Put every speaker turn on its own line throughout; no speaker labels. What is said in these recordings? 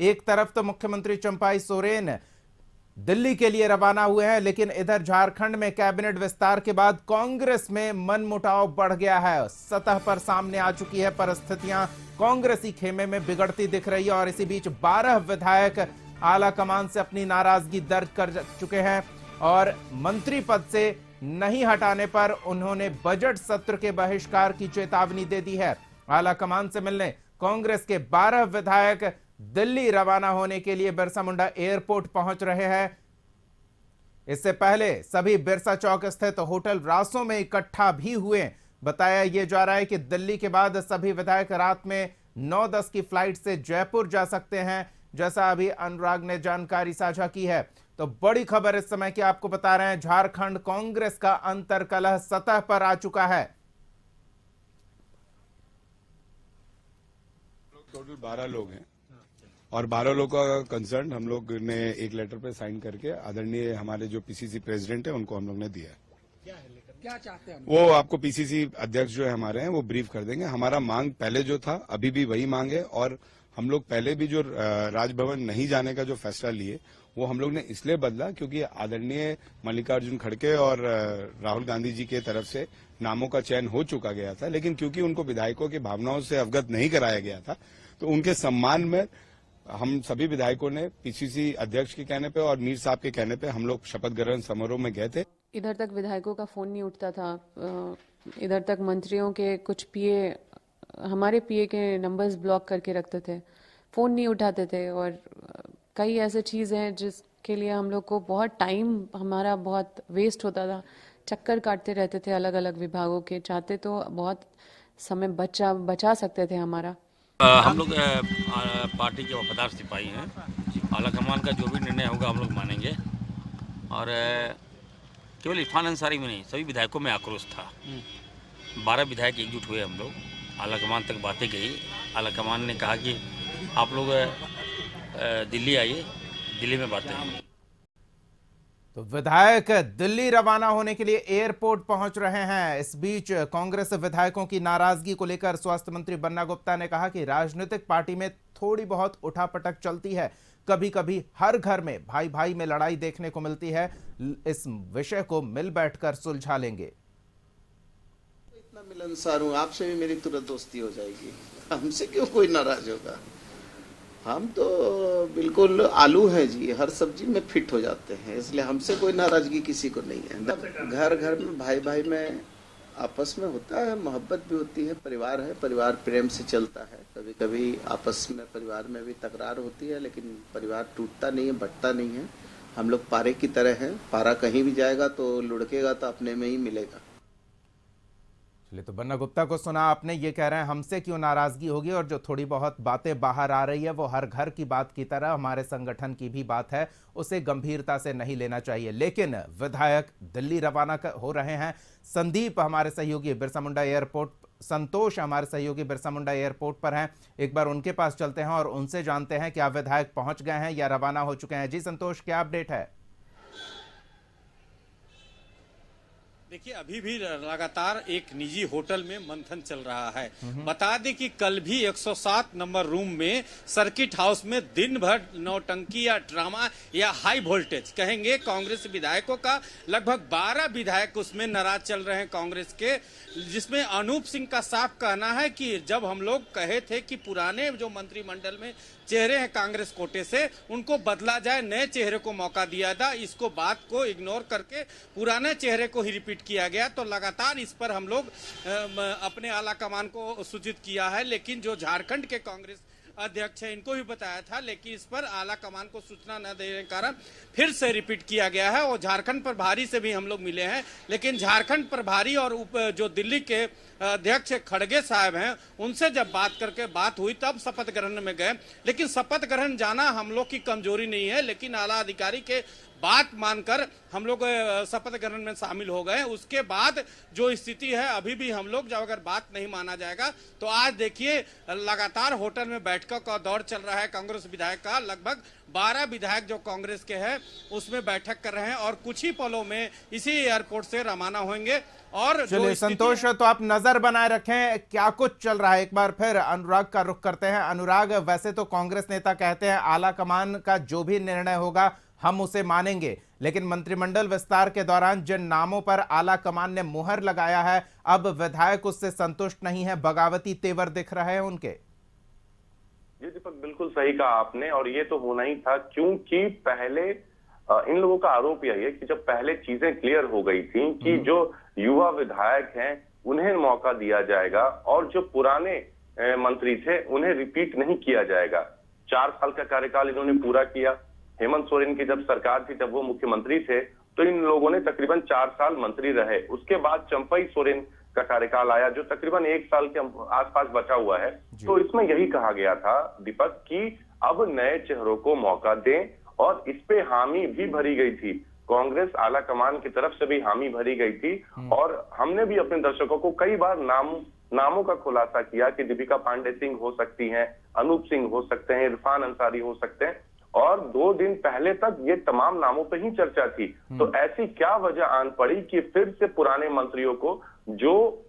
एक तरफ तो मुख्यमंत्री चंपाई सोरेन दिल्ली के लिए रवाना हुए हैं, लेकिन इधर झारखंड में कैबिनेट विस्तार के बाद कांग्रेस में मनमुटाव बढ़ गया है। सतह पर सामने आ चुकी है परिस्थितियां, कांग्रेसी खेमे में बिगड़ती दिख रही है और इसी बीच 12 विधायक आला कमान से अपनी नाराजगी दर्ज कर चुके हैं और मंत्री पद से नहीं हटाने पर उन्होंने बजट सत्र के बहिष्कार की चेतावनी दे दी है। आला कमान से मिलने कांग्रेस के 12 विधायक दिल्ली रवाना होने के लिए बिरसा मुंडा एयरपोर्ट पहुंच रहे हैं। इससे पहले सभी बिरसा चौक स्थित होटल रासो में इकट्ठा भी हुए। बताया यह जा रहा है कि दिल्ली के बाद सभी विधायक रात में 9-10 की फ्लाइट से जयपुर जा सकते हैं, जैसा अभी अनुराग ने जानकारी साझा की है। तो बड़ी खबर इस समय की आपको बता रहे हैं, झारखंड कांग्रेस का अंतर्कलह सतह पर आ चुका है।
टोटल 12 लोग हैं और 12 लोग का कंसर्न हम लोग ने एक लेटर पे साइन करके आदरणीय हमारे जो पीसीसी प्रेसिडेंट है उनको हम लोग ने दिया है।
क्या चाहते हैं
वो आपको पीसीसी अध्यक्ष जो है हमारे हैं वो ब्रीफ कर देंगे। हमारा मांग पहले जो था अभी भी वही मांग है और हम लोग पहले भी जो राजभवन नहीं जाने का जो फैसला लिए वो हम लोग ने इसलिए बदला क्योंकि आदरणीय मल्लिकार्जुन खड़गे और राहुल गांधी जी के तरफ से नामों का चयन हो चुका गया था, लेकिन क्योंकि उनको विधायकों की भावनाओं से अवगत नहीं कराया गया था तो उनके सम्मान में हम सभी विधायकों ने पीसीसी अध्यक्ष के कहने पे और मीर साहब के कहने पे हम लोग शपथ ग्रहण समारोह में गए थे।
इधर तक विधायकों का फोन नहीं उठता था, इधर तक मंत्रियों के कुछ पीए, हमारे पीए के नंबर्स ब्लॉक करके रखते थे, फोन नहीं उठाते थे और कई ऐसे चीज़ हैं जिसके लिए हम लोग को बहुत टाइम हमारा बहुत वेस्ट होता था, चक्कर काटते रहते थे अलग अलग विभागों के। चाहते तो बहुत समय बचा सकते थे हमारा।
हम लोग पार्टी के वफादार सिपाही हैं। आला कमान का जो भी निर्णय होगा हम लोग मानेंगे और केवल इरफान अंसारी में नहीं सभी विधायकों में आक्रोश था। 12 विधायक एकजुट हुए, हम लोग आला कमान तक बातें गई। आला कमान ने कहा कि आप लोग दिल्ली आइए, दिल्ली में बातें होंगी।
तो विधायक दिल्ली रवाना होने के लिए एयरपोर्ट पहुंच रहे हैं। इस बीच कांग्रेस विधायकों की नाराजगी को लेकर स्वास्थ्य मंत्री बन्ना गुप्ता ने कहा कि राजनीतिक पार्टी में थोड़ी बहुत उठापटक चलती है, कभी कभी हर घर में भाई भाई में लड़ाई देखने को मिलती है, इस विषय को मिल बैठकर सुलझा लेंगे।
इतना मिलनसार हूं, आपसे भी मेरी तुरंत दोस्ती हो जाएगी, हमसे क्यों कोई नाराज होगा। हम तो बिल्कुल आलू हैं जी, हर सब्जी में फिट हो जाते हैं, इसलिए हमसे कोई नाराजगी किसी को नहीं है। घर घर में भाई भाई में आपस में होता है, मोहब्बत भी होती है, परिवार है, परिवार प्रेम से चलता है। कभी कभी आपस में परिवार में भी तकरार होती है, लेकिन परिवार टूटता नहीं है, बंटता नहीं है। हम लोग पारे की तरह हैं, पारा कहीं भी जाएगा तो लुढ़केगा तो अपने में ही मिलेगा।
चलिए, तो बन्ना गुप्ता को सुना आपने, ये कह रहे हैं हमसे क्यों नाराजगी होगी और जो थोड़ी बहुत बातें बाहर आ रही है वो हर घर की बात की तरह हमारे संगठन की भी बात है, उसे गंभीरता से नहीं लेना चाहिए। लेकिन विधायक दिल्ली रवाना हो रहे हैं। संदीप हमारे सहयोगी बिरसा मुंडा एयरपोर्ट, संतोष हमारे सहयोगी बिरसा मुंडा एयरपोर्ट पर हैं, एक बार उनके पास चलते हैं और उनसे जानते हैं क्या विधायक पहुंच गए हैं या रवाना हो चुके हैं। जी संतोष, क्या अपडेट है?
देखिए, अभी भी लगातार एक निजी होटल में मंथन चल रहा है। बता दें कि कल भी 107 नंबर रूम में सर्किट हाउस में दिन भर नौटंकी या ड्रामा या हाई वोल्टेज कहेंगे कांग्रेस विधायकों का। लगभग 12 विधायक उसमें नाराज चल रहे हैं कांग्रेस के, जिसमें अनूप सिंह का साफ कहना है कि जब हम लोग कहे थे कि पुराने जो मंत्रिमंडल में चेहरे हैं कांग्रेस कोटे से उनको बदला जाए, नए चेहरे को मौका दिया था, इसको बात को इग्नोर करके पुराने चेहरे को ही रिपीट किया गया। तो लगातार इस पर हम लोग अपने आला कमान को सूचित किया है, लेकिन जो झारखंड के कांग्रेस अध्यक्ष है इनको भी बताया था, लेकिन इस पर आला कमान को सूचना न देने के कारण फिर से रिपीट किया गया है। और झारखंड प्रभारी से भी हम लोग मिले हैं, लेकिन झारखंड प्रभारी और जो दिल्ली के अध्यक्ष खड़गे साहब हैं उनसे जब बात करके बात हुई तब शपथ ग्रहण में गए। लेकिन शपथ ग्रहण जाना हम लोग की कमजोरी नहीं है, लेकिन आला अधिकारी के बात मानकर हम लोग शपथ ग्रहण में शामिल हो गए। उसके बाद जो स्थिति है अभी भी हम लोग जब अगर बात नहीं माना जाएगा तो आज देखिए लगातार होटल में बैठकों का दौर चल रहा है कांग्रेस विधायक का। लगभग 12 विधायक जो कांग्रेस के हैं उसमें बैठक कर रहे हैं और कुछ ही पलों में इसी एयरपोर्ट से रवाना होंगे। और जो
चलिए संतोष, तो आप नजर बनाए रखें क्या कुछ चल रहा है। एक बार फिर अनुराग का रुख करते हैं। अनुराग, वैसे तो कांग्रेस नेता कहते हैं आला कमान का जो भी निर्णय होगा हम उसे मानेंगे, लेकिन मंत्रिमंडल विस्तार के दौरान जिन नामों पर आला कमान ने मुहर लगाया है, अब विधायक उससे संतुष्ट नहीं है, बगावती तेवर दिख रहे हैं उनके।
जी दीपक, बिल्कुल सही कहा आपने, और ये तो होना ही था, क्योंकि पहले इन लोगों का आरोप यही है कि जब पहले चीजें क्लियर हो गई थी कि जो युवा विधायक हैं उन्हें मौका दिया जाएगा और जो पुराने मंत्री थे उन्हें रिपीट नहीं किया जाएगा। 4 साल का कार्यकाल इन्होंने पूरा किया। हेमंत सोरेन की जब सरकार थी, जब वो मुख्यमंत्री थे, तो इन लोगों ने तकरीबन 4 साल मंत्री रहे। उसके बाद चंपई सोरेन का कार्यकाल आया जो तकरीबन 1 साल के आसपास बचा हुआ है। तो इसमें यही कहा गया था दीपक कि अब नए चेहरों को मौका दें, और इस पे हामी भी भरी गई थी। कांग्रेस आला कमान की तरफ से भी हामी भरी गई थी, और हमने भी अपने दर्शकों को कई बार नामों का खुलासा किया कि दीपिका पांडे सिंह हो सकती हैं, अनूप सिंह हो सकते हैं, इरफान अंसारी हो सकते हैं, और 2 दिन पहले तक ये तमाम नामों पे ही चर्चा थी। तो ऐसी क्या वजह आन पड़ी कि फिर से पुराने मंत्रियों को जो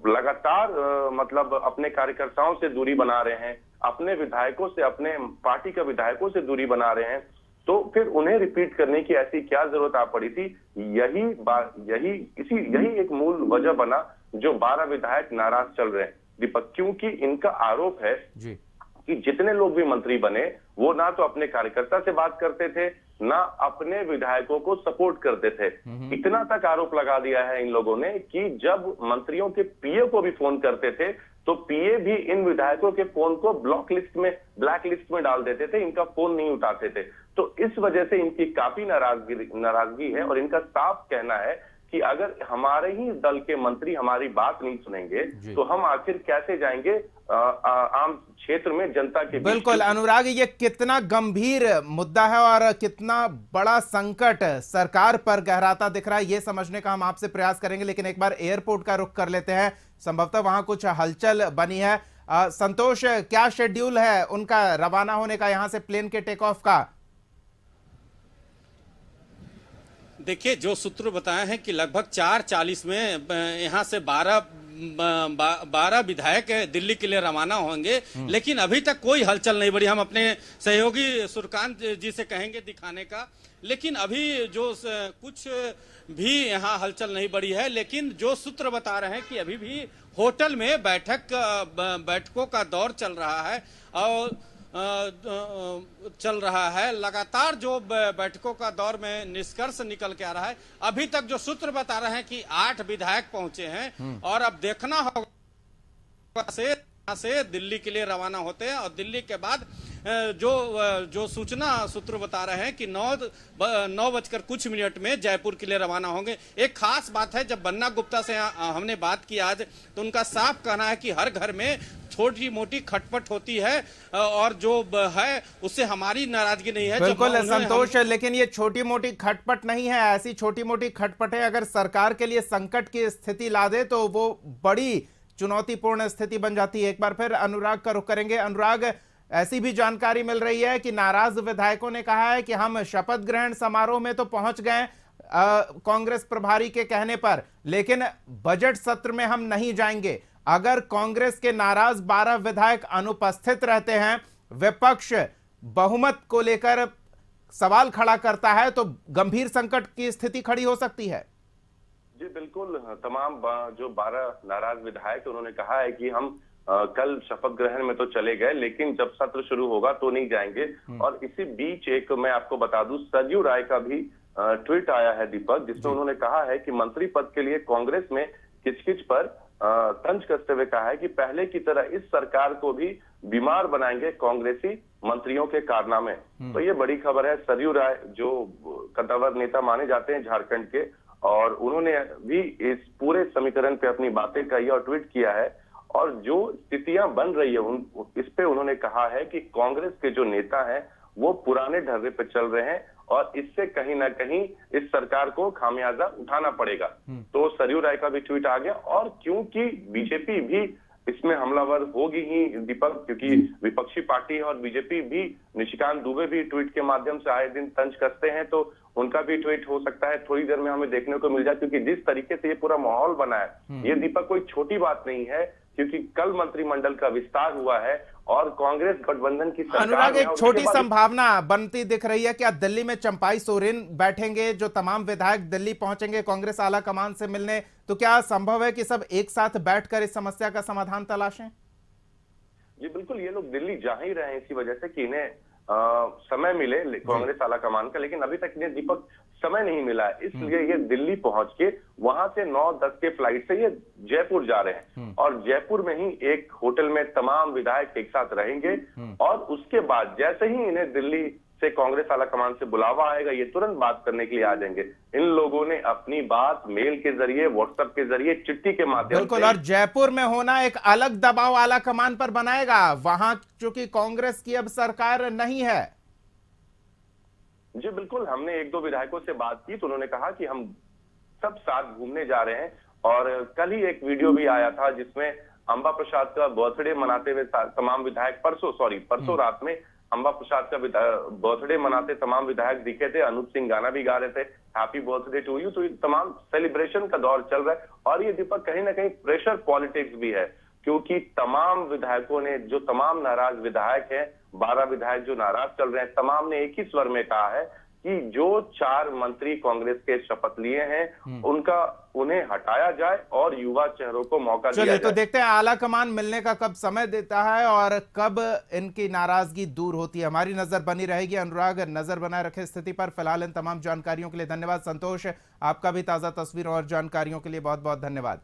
लगातार मतलब अपने कार्यकर्ताओं से दूरी बना रहे हैं, अपने विधायकों से, अपने पार्टी के विधायकों से दूरी बना रहे हैं, तो फिर उन्हें रिपीट करने की ऐसी क्या जरूरत आ पड़ी थी? यही एक मूल वजह बना जो 12 विधायक नाराज चल रहे हैं दीपक, क्योंकि इनका आरोप है कि जितने लोग भी मंत्री बने वो ना तो अपने कार्यकर्ता से बात करते थे, ना अपने विधायकों को सपोर्ट करते थे। इतना तक आरोप लगा दिया है इन लोगों ने कि जब मंत्रियों के पीए को भी फोन करते थे तो पीए भी इन विधायकों के फोन को ब्लैक लिस्ट में डाल देते थे, इनका फोन नहीं उठाते थे। तो इस वजह से इनकी काफी नाराजगी है, और इनका साफ कहना है कि अगर हमारे ही दल के मंत्री हमारी बात नहीं सुनेंगे तो हम आखिर कैसे जाएंगे आम क्षेत्र में जनता के बीच।
बिल्कुल अनुराग, ये कितना गंभीर मुद्दा है और कितना बड़ा संकट सरकार पर गहराता दिख रहा है, ये समझने का हम आपसे प्रयास करेंगे। लेकिन एक बार एयरपोर्ट का रुख कर लेते हैं, संभवतः वहां कुछ हलचल बनी है। संतोष, क्या शेड्यूल है उनका रवाना होने का, यहां से प्लेन के टेक ऑफ का?
देखिए, जो सूत्र बताए हैं कि लगभग 4:40 में यहां से 12 विधायक दिल्ली के लिए रवाना होंगे, लेकिन अभी तक कोई हलचल नहीं बढ़ी। हम अपने सहयोगी सुरकांत जी से कहेंगे दिखाने का, लेकिन अभी जो कुछ भी यहाँ हलचल नहीं बढ़ी है। लेकिन जो सूत्र बता रहे हैं कि अभी भी होटल में बैठकों का दौर चल रहा है, और लगातार जो बैठकों का दौर में निष्कर्ष निकल के आ रहा है। अभी तक जो सूत्र बता रहे हैं कि 8 विधायक पहुंचे हैं, और अब देखना होगा से दिल्ली के लिए रवाना होते हैं, और दिल्ली के बाद जो सूचना सूत्र बता रहे हैं कि 9:09 में जयपुर के लिए रवाना होंगे। एक खास बात है, जब बन्ना गुप्ता से हमने बात की आज, तो उनका साफ कहना है कि हर घर में छोटी मोटी खटपट होती है, और जो है उससे हमारी नाराजगी नहीं है।
बिल्कुल संतोष, लेकिन ये छोटी मोटी खटपट नहीं है। ऐसी छोटी मोटी खटपटें अगर सरकार के लिए संकट की स्थिति ला दे तो वो बड़ी चुनौतीपूर्ण स्थिति बन जाती है। एक बार फिर अनुराग का रुख करेंगे। अनुराग, ऐसी भी जानकारी मिल रही है कि नाराज विधायकों ने कहा है कि हम शपथ ग्रहण समारोह में तो पहुंच गए कांग्रेस प्रभारी के कहने पर, लेकिन बजट सत्र में हम नहीं जाएंगे। अगर कांग्रेस के नाराज 12 विधायक अनुपस्थित रहते हैं, विपक्ष बहुमत को लेकर सवाल खड़ा करता है, तो गंभीर संकट की स्थिति खड़ी हो सकती है।
जी बिल्कुल, तमाम जो 12 नाराज विधायक, उन्होंने कहा है कि हम कल शपथ ग्रहण में तो चले गए, लेकिन जब सत्र शुरू होगा तो नहीं जाएंगे। और इसी बीच एक मैं आपको बता दूं, सरयू राय का भी ट्वीट आया है दीपक, जिसमें उन्होंने कहा है कि मंत्री पद के लिए कांग्रेस में किचकिच पर तंज कसते हुए कहा है कि पहले की तरह इस सरकार को भी बीमार बनाएंगे कांग्रेसी मंत्रियों के कारनामे। तो ये बड़ी खबर है। सरयू राय जो कद्दावर नेता माने जाते हैं झारखंड के, और उन्होंने भी इस पूरे समीकरण पे अपनी बातें कही और ट्वीट किया है। और जो स्थितियां बन रही है इस पे उन्होंने कहा है कि कांग्रेस के जो नेता हैं वो पुराने ढर्रे पे चल रहे हैं, और इससे कहीं ना कहीं इस सरकार को खामियाजा उठाना पड़ेगा। तो सरयू राय का भी ट्वीट आ गया। और क्योंकि बीजेपी भी इसमें हमलावर होगी ही दीपक, क्योंकि विपक्षी पार्टी और बीजेपी भी, निशिकांत दुबे भी ट्वीट के माध्यम से आए दिन तंज कसते हैं, तो उनका भी ट्वीट हो सकता है थोड़ी देर में हमें देखने को मिल जाए, क्योंकि जिस तरीके से ये पूरा माहौल बना है ये दीपक कोई छोटी बात नहीं है, क्योंकि कल मंत्रिमंडल का विस्तार हुआ है और कांग्रेस गठबंधन की सरकार
अनुराग,
है,
एक
और
छोटी
उसके बाद
संभावना बनती दिख रही है, क्या दिल्ली में चंपाई सोरेन बैठेंगे, जो तमाम विधायक दिल्ली पहुंचेंगे कांग्रेस आला कमान से मिलने, तो क्या संभव है कि सब एक साथ बैठकर इस समस्या का समाधान तलाशें?
जी बिल्कुल, ये लोग दिल्ली जा ही रहे हैं इसी वजह से कि इन्हें समय मिले कांग्रेस आला कमान का, लेकिन अभी तक इन्हें दीपक समय नहीं मिला है, इसलिए ये दिल्ली पहुंच के वहां से 9-10 के फ्लाइट से ये जयपुर जा रहे हैं और जयपुर में ही एक होटल में तमाम विधायक एक साथ रहेंगे और उसके बाद जैसे ही इन्हें दिल्ली से कांग्रेस आला कमान से बुलावा आएगा ये तुरंत बात करने के लिए आ जाएंगे। इन लोगों ने अपनी बात मेल के जरिए, व्हाट्सएप के जरिए, चिट्ठी के माध्यम
बिल्कुल,
से,
और जयपुर में होना एक अलग दबाव आला कमान पर बनाएगा, वहां चूंकि कांग्रेस की अब सरकार नहीं है।
जी बिल्कुल, हमने 1-2 विधायकों से बात की तो उन्होंने कहा कि हम सब साथ घूमने जा रहे हैं और कल ही एक वीडियो भी आया था जिसमें अंबा प्रसाद का बर्थडे मनाते हुए तमाम विधायक परसों रात में अंबा प्रसाद का बर्थडे मनाते तमाम विधायक दिखे थे। अनूप सिंह गाना भी गा रहे थे, हैप्पी बर्थडे टू यू। तो ये तमाम सेलिब्रेशन का दौर चल रहा है और ये दीपक कहीं ना कहीं प्रेशर पॉलिटिक्स भी है, क्योंकि तमाम विधायकों ने, जो तमाम नाराज विधायक हैं, 12 विधायक जो नाराज चल रहे हैं, तमाम ने एक ही स्वर में कहा है कि जो 4 मंत्री कांग्रेस के शपथ लिए हैं उन्हें हटाया जाए और युवा चेहरों को मौका दिया जाए।
तो देखते हैं आला कमान मिलने का कब समय देता है और कब इनकी नाराजगी दूर होती है। हमारी नजर बनी रहेगी। अनुराग, नजर बनाए रखे स्थिति पर। फिलहाल इन तमाम जानकारियों के लिए धन्यवाद। संतोष, आपका भी ताजा तस्वीर और जानकारियों के लिए बहुत बहुत धन्यवाद।